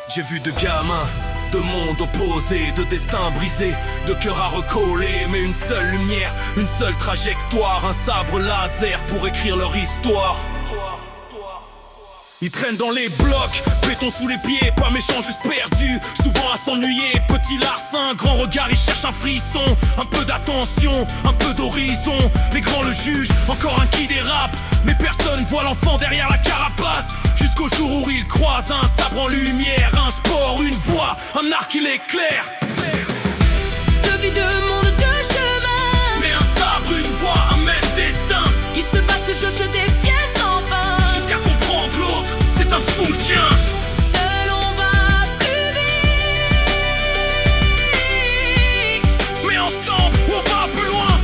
J'ai vu de gamins, de mondes opposés, de destins brisés, de cœurs à recoller, mais une seule lumière, une seule trajectoire, un sabre laser pour écrire leur histoire. Ils traînent dans les blocs, béton sous les pieds, pas méchants, juste perdus, souvent à s'ennuyer. Petit larcin, grand regard, ils cherchent un frisson, un peu d'attention, un peu d'horizon. Les grands le jugent, encore un qui dérape, mais personne voit l'enfant derrière la carapace. Jusqu'au jour où ils croisent un sabre en lumière, un sport, une voix, un art qui l'éclaire. Deux vies, deux mondes, deux chemins, mais un sabre, une voix, un même destin. Ils se battent, se jauchent des pièces sans fin, jusqu'à comprendre l'autre, c'est un soutien. Seul on va plus vite, mais ensemble on va plus loin.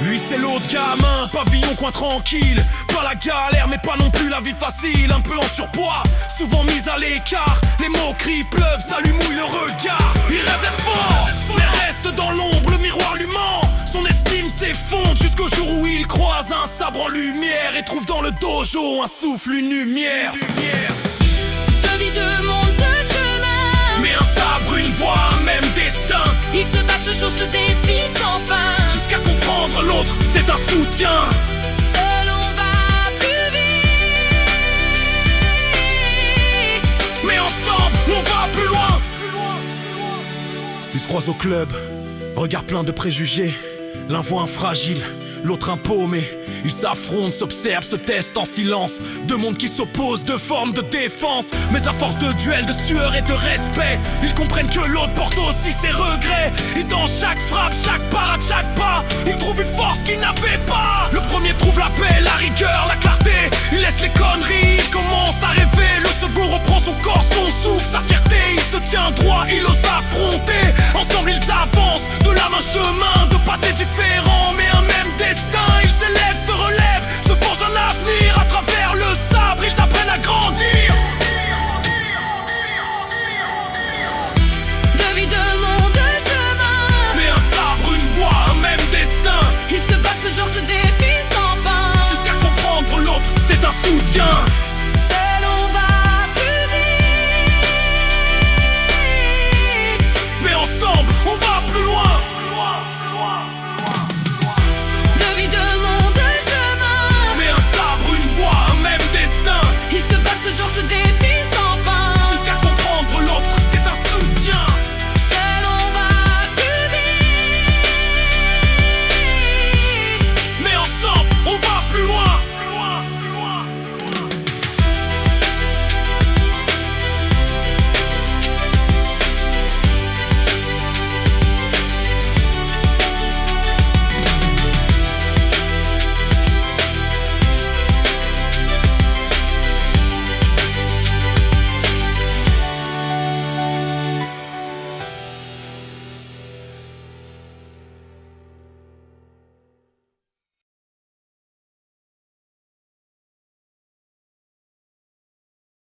Lui c'est l'autre gamin, pavillon coin tranquille. Pas la galère mais pas non plus la vie facile. Un peu en surpoids, souvent mis à l'écart. Les moqueries pleuvent, ça lui mouille le regard. Il rêve d'être fort, mais reste dans l'ombre, le miroir lui ment. Son estime s'effondre jusqu'au jour où il croise un sabre en lumière et trouve dans le dojo un souffle, une lumière. deux vies, deux mondes, deux chemins, mais un sabre, une voix, un même destin. Ils se battent, se jauchent des vies sans fin, jusqu'à comprendre l'autre, c'est un soutien. Seul on va plus vite, mais ensemble on va plus loin. Ils se croisent au club, regard plein de préjugés. L'un voit un fragile, l'autre un paumé. Ils s'affrontent, s'observent, se testent en silence. Deux mondes qui s'opposent, deux formes de défense. Mais à force de duel, de sueur et de respect, ils comprennent que l'autre porte aussi ses regrets. Et dans chaque frappe, chaque parade, chaque pas, ils trouvent une force qu'ils n'avaient pas. Le premier trouve la paix, la rigueur, la clarté. Il laisse les conneries, il commence à rêver. Le second reprend son corps, son souffle, sa fierté. Il se tient droit, il ose affronter. Ensemble ils avancent, de là d'un chemin, de passé différent, mais un même destin. Ils s'élèvent, se relèvent, se forgent un avenir. À travers le sabre, ils apprennent à grandir. deux vies, deux mondes, deux chemins, mais un sabre, une voix, un même destin. ils se battent, se jauchent des vies sans fin, jusqu'à comprendre l'autre, c'est un soutien.